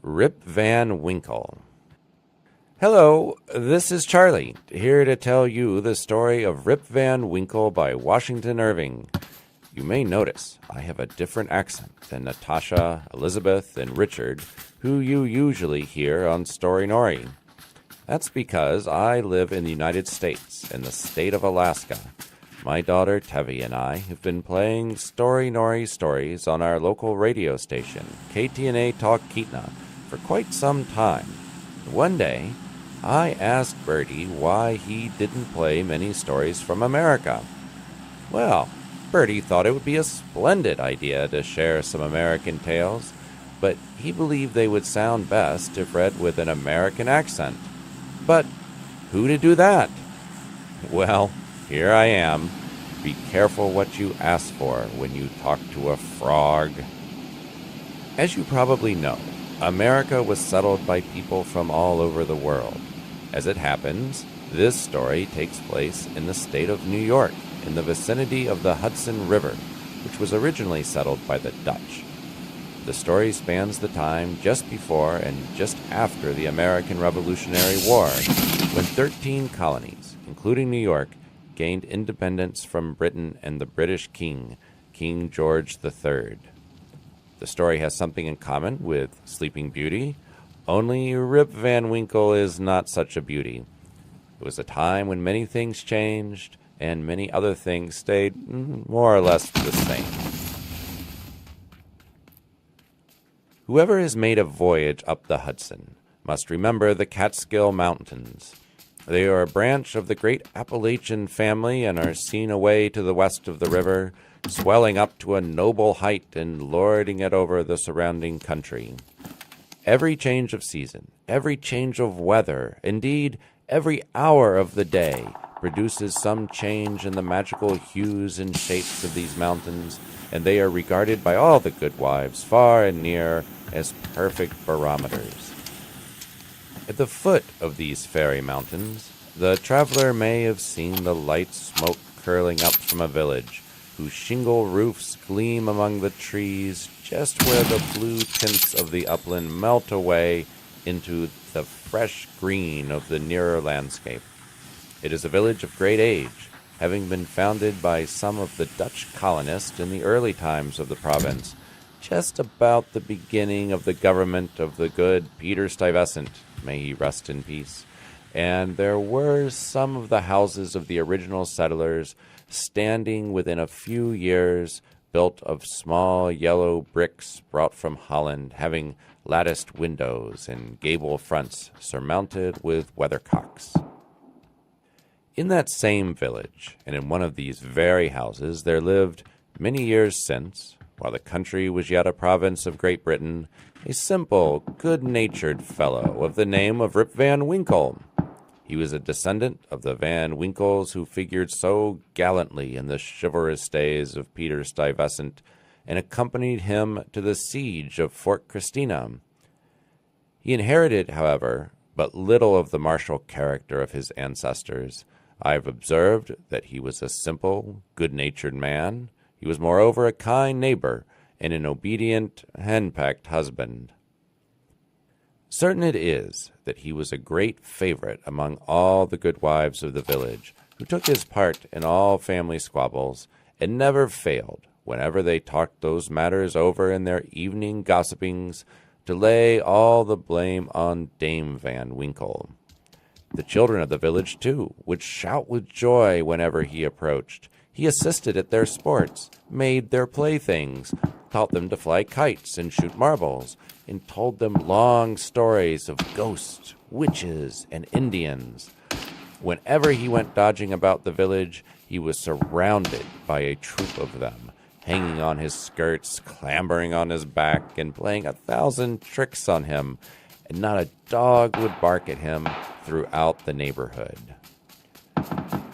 Rip Van Winkle. Hello, this is Charlie, here to tell you the story of Rip Van Winkle by Washington Irving. You may notice I have a different accent than Natasha, Elizabeth, and Richard, who you usually hear on Story Nori. That's because I live in the United States, in the state of Alaska. My daughter Tevi and I have been playing Story Nori stories on our local radio station, KTNA Talk Kitna, for quite some time. One day, I asked Bertie why he didn't play many stories from America. Well, Bertie thought it would be a splendid idea to share some American tales, but he believed they would sound best if read with an American accent. But who to do that? Well, here I am. Be careful what you ask for when you talk to a frog. As you probably know, America was settled by people from all over the world. As it happens, this story takes place in the state of New York, in the vicinity of the Hudson River, which was originally settled by the Dutch. The story spans the time just before and just after the American Revolutionary War, when 13 colonies, including New York, gained independence from Britain and the British king, King George III. The story has something in common with Sleeping Beauty, only Rip Van Winkle is not such a beauty. It was a time when many things changed, and many other things stayed more or less the same. Whoever has made a voyage up the Hudson must remember the Catskill Mountains. They are a branch of the great Appalachian family and are seen away to the west of the river, swelling up to a noble height and lording it over the surrounding country. Every change of season, every change of weather, indeed, every hour of the day produces some change in the magical hues and shapes of these mountains, and they are regarded by all the good wives, far and near, as perfect barometers. At the foot of these fairy mountains, the traveler may have seen the light smoke curling up from a village, whose shingle roofs gleam among the trees just where the blue tints of the upland melt away into the fresh green of the nearer landscape. It is a village of great age, having been founded by some of the Dutch colonists in the early times of the province, just about the beginning of the government of the good Peter Stuyvesant, may he rest in peace. And there were some of the houses of the original settlers standing within a few years, built of small yellow bricks brought from Holland, having latticed windows and gable fronts surmounted with weathercocks. In that same village, and in one of these very houses, there lived, many years since, while the country was yet a province of Great Britain, a simple, good-natured fellow of the name of Rip Van Winkle. He was a descendant of the Van Winkles who figured so gallantly in the chivalrous days of Peter Stuyvesant and accompanied him to the siege of Fort Christina. He inherited, however, but little of the martial character of his ancestors. I have observed that he was a simple, good-natured man. He was moreover a kind neighbor and an obedient, henpecked husband. Certain it is that he was a great favorite among all the good wives of the village, who took his part in all family squabbles, and never failed, whenever they talked those matters over in their evening gossipings, to lay all the blame on Dame Van Winkle. The children of the village, too, would shout with joy whenever he approached. He assisted at their sports, made their playthings, taught them to fly kites and shoot marbles, and told them long stories of ghosts, witches, and Indians. Whenever he went dodging about the village, he was surrounded by a troop of them, hanging on his skirts, clambering on his back, and playing 1,000 tricks on him, and not a dog would bark at him throughout the neighborhood.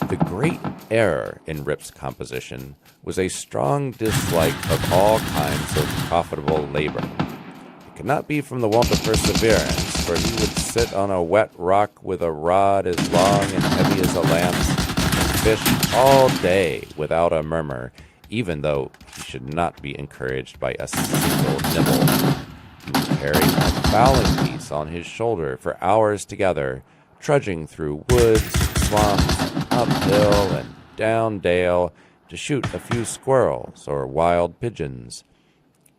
The great error in Rip's composition was a strong dislike of all kinds of profitable labor. It could not be from the want of perseverance, for he would sit on a wet rock with a rod as long and heavy as a lance, and fish all day without a murmur, even though he should not be encouraged by a single nibble. He would carry a fowling piece on his shoulder for hours together, trudging through woods, swamps, uphill and down dale to shoot a few squirrels or wild pigeons.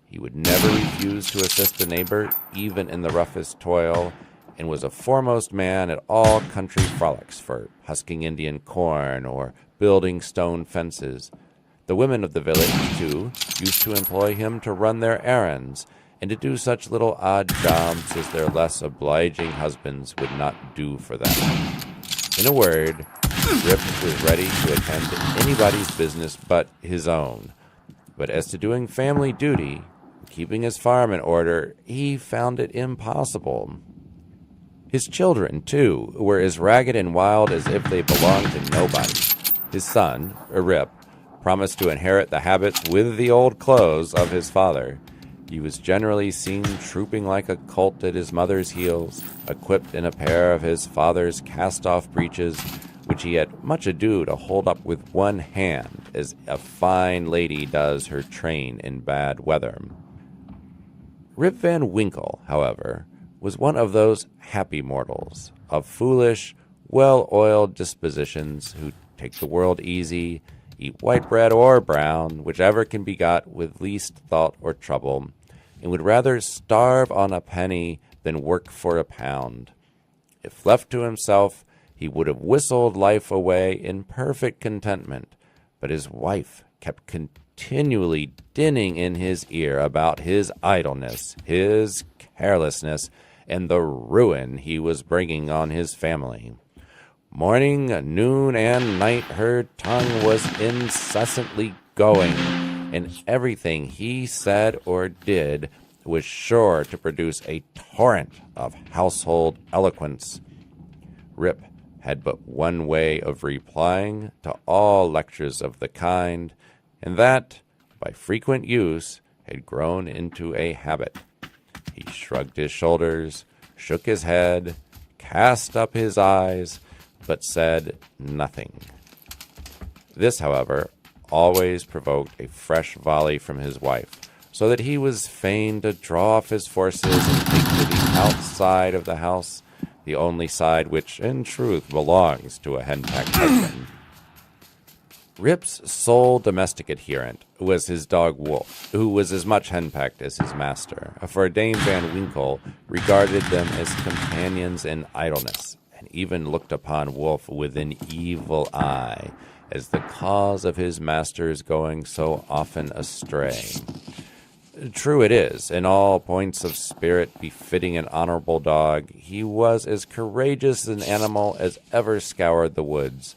He would never refuse to assist a neighbor, even in the roughest toil, and was a foremost man at all country frolics for husking Indian corn or building stone fences. The women of the village, too, used to employ him to run their errands and to do such little odd jobs as their less obliging husbands would not do for them. In a word, Rip was ready to attend to anybody's business but his own. But as to doing family duty, keeping his farm in order, he found it impossible. His children, too, were as ragged and wild as if they belonged to nobody. His son, Rip, promised to inherit the habits with the old clothes of his father. He was generally seen trooping like a colt at his mother's heels, equipped in a pair of his father's cast-off breeches, which he had much ado to hold up with one hand, as a fine lady does her train in bad weather. Rip Van Winkle, however, was one of those happy mortals, of foolish, well-oiled dispositions who take the world easy, eat white bread or brown, whichever can be got with least thought or trouble, and would rather starve on a penny than work for a pound. If left to himself, he would have whistled life away in perfect contentment, but his wife kept continually dinning in his ear about his idleness, his carelessness, and the ruin he was bringing on his family. Morning, noon, and night her tongue was incessantly going, and everything he said or did was sure to produce a torrent of household eloquence. Rip had but one way of replying to all lectures of the kind, and that, by frequent use, had grown into a habit. He shrugged his shoulders, shook his head, cast up his eyes, but said nothing. This, however, always provoked a fresh volley from his wife, so that he was fain to draw off his forces and take to the outside of the house, the only side which, in truth, belongs to a henpecked husband. Rip's sole domestic adherent was his dog Wolf, who was as much henpecked as his master, for Dame Van Winkle regarded them as companions in idleness, and even looked upon Wolf with an evil eye, as the cause of his master's going so often astray. True it is, in all points of spirit befitting an honorable dog, he was as courageous an animal as ever scoured the woods.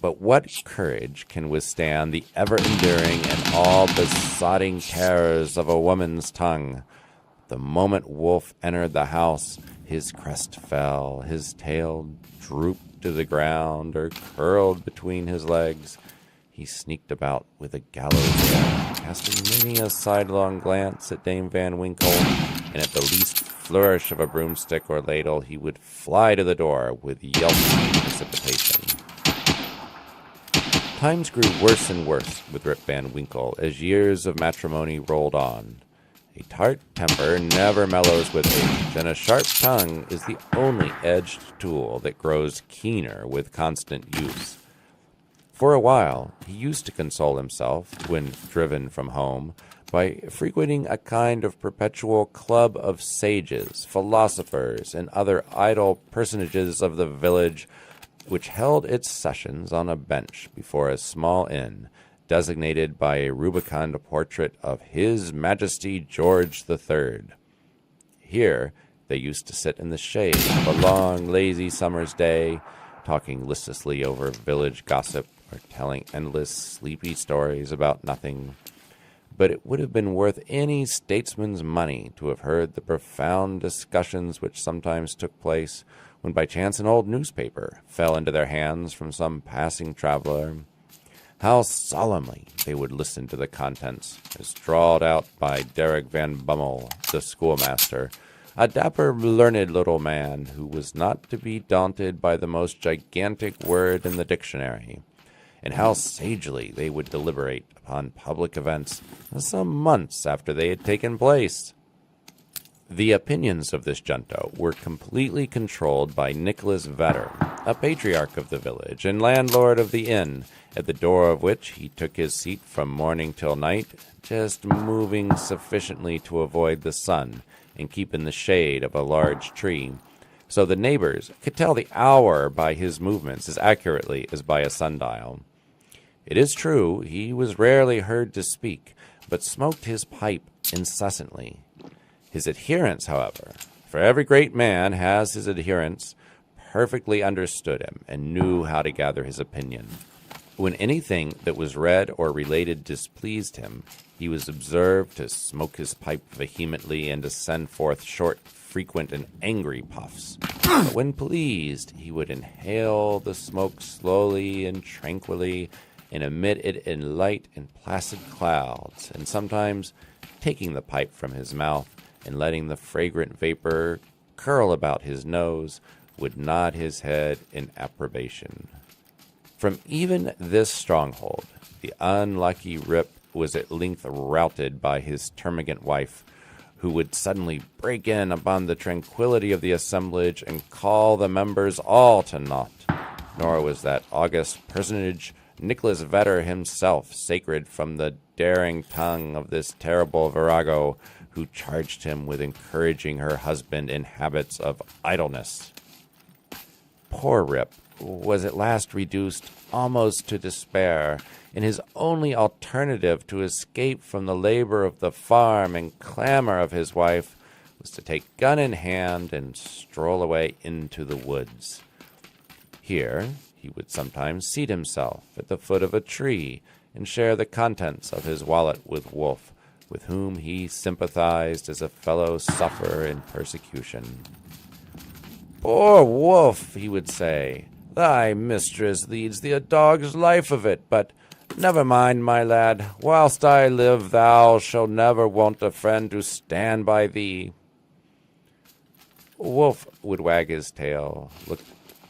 But what courage can withstand the ever-enduring and all-besotting terrors of a woman's tongue? The moment Wolf entered the house, his crest fell, his tail drooped to the ground or curled between his legs. He sneaked about with a gallows air, casting many a sidelong glance at Dame Van Winkle, and at the least flourish of a broomstick or ladle he would fly to the door with yelping precipitation. Times grew worse and worse with Rip Van Winkle as years of matrimony rolled on. A tart temper never mellows with age, and a sharp tongue is the only edged tool that grows keener with constant use. For a while, he used to console himself, when driven from home, by frequenting a kind of perpetual club of sages, philosophers, and other idle personages of the village, which held its sessions on a bench before a small inn, designated by a rubicund portrait of His Majesty George III. Here they used to sit in the shade of a long, lazy summer's day, talking listlessly over village gossip or telling endless, sleepy stories about nothing. But it would have been worth any statesman's money to have heard the profound discussions which sometimes took place when by chance an old newspaper fell into their hands from some passing traveler. How solemnly they would listen to the contents, as drawled out by Derrick Van Bummel, the schoolmaster, a dapper, learned little man who was not to be daunted by the most gigantic word in the dictionary, and how sagely they would deliberate upon public events some months after they had taken place. The opinions of this junto were completely controlled by Nicholas Vetter, a patriarch of the village and landlord of the inn, at the door of which he took his seat from morning till night, just moving sufficiently to avoid the sun and keep in the shade of a large tree, so the neighbors could tell the hour by his movements as accurately as by a sundial. It is true he was rarely heard to speak, but smoked his pipe incessantly. His adherents, however, for every great man has his adherents, perfectly understood him and knew how to gather his opinion. When anything that was read or related displeased him, he was observed to smoke his pipe vehemently and to send forth short, frequent, and angry puffs. But when pleased, he would inhale the smoke slowly and tranquilly, and emit it in light and placid clouds, and sometimes taking the pipe from his mouth and letting the fragrant vapor curl about his nose, would nod his head in approbation. From even this stronghold, the unlucky Rip was at length routed by his termagant wife, who would suddenly break in upon the tranquillity of the assemblage and call the members all to naught. Nor was that august personage, Nicholas Vetter himself, sacred from the daring tongue of this terrible virago, who charged him with encouraging her husband in habits of idleness. Poor Rip was at last reduced almost to despair, and his only alternative to escape from the labor of the farm and clamor of his wife was to take gun in hand and stroll away into the woods. Here he would sometimes seat himself at the foot of a tree and share the contents of his wallet with Wolf, with whom he sympathized as a fellow sufferer in persecution. "Poor Wolf," he would say, "thy mistress leads thee a dog's life of it, but never mind, my lad, whilst I live thou shalt never want a friend to stand by thee." Wolf would wag his tail, look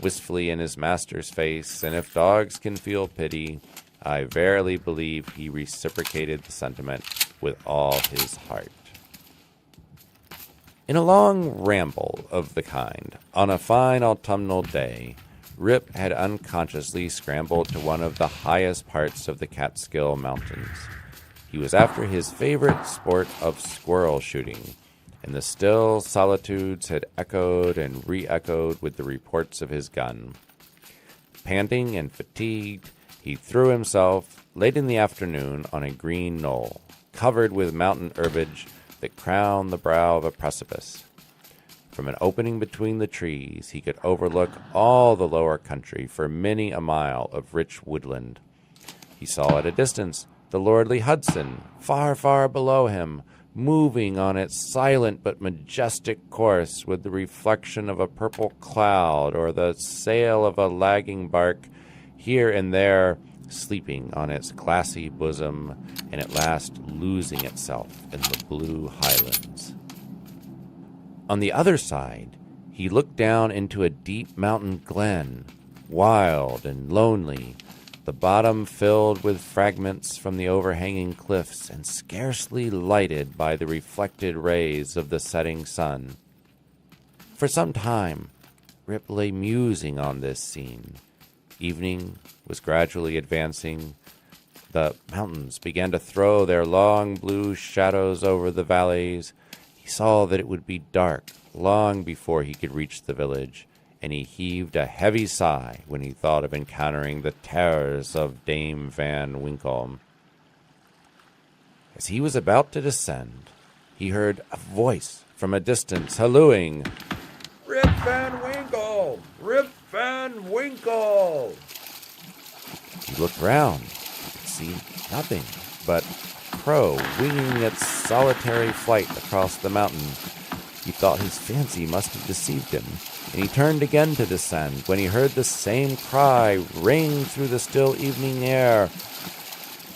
wistfully in his master's face, and if dogs can feel pity, I verily believe he reciprocated the sentiment with all his heart. In a long ramble of the kind, on a fine autumnal day, Rip had unconsciously scrambled to one of the highest parts of the Catskill Mountains. He was after his favorite sport of squirrel shooting, and the still solitudes had echoed and re-echoed with the reports of his gun. Panting and fatigued, he threw himself, late in the afternoon, on a green knoll, covered with mountain herbage that crowned the brow of a precipice. From an opening between the trees, he could overlook all the lower country for many a mile of rich woodland. He saw at a distance the lordly Hudson, far, far below him, moving on its silent but majestic course with the reflection of a purple cloud or the sail of a lagging bark, here and there sleeping on its glassy bosom, and at last losing itself in the blue highlands. On the other side, he looked down into a deep mountain glen, wild and lonely, the bottom filled with fragments from the overhanging cliffs and scarcely lighted by the reflected rays of the setting sun. For some time, Rip lay musing on this scene. Evening was gradually advancing. The mountains began to throw their long blue shadows over the valleys. He saw that it would be dark long before he could reach the village, and he heaved a heavy sigh when he thought of encountering the terrors of Dame Van Winkle. As he was about to descend, he heard a voice from a distance hallooing, "Rip Van Winkle! Rip Van Winkle!" He looked round. He could see nothing but a crow winging its solitary flight across the mountain. He thought his fancy must have deceived him, and he turned again to descend when he heard the same cry ring through the still evening air.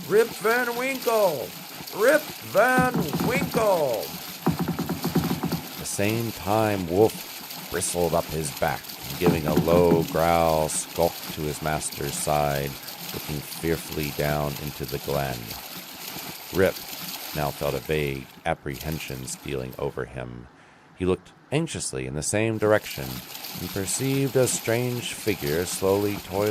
"Rip Van Winkle! Rip Van Winkle!" At the same time, Wolf bristled up his back, and giving a low growl, skulked to his master's side, looking fearfully down into the glen. Rip now felt a vague apprehension stealing over him, He looked anxiously in the same direction and perceived a strange figure slowly toiling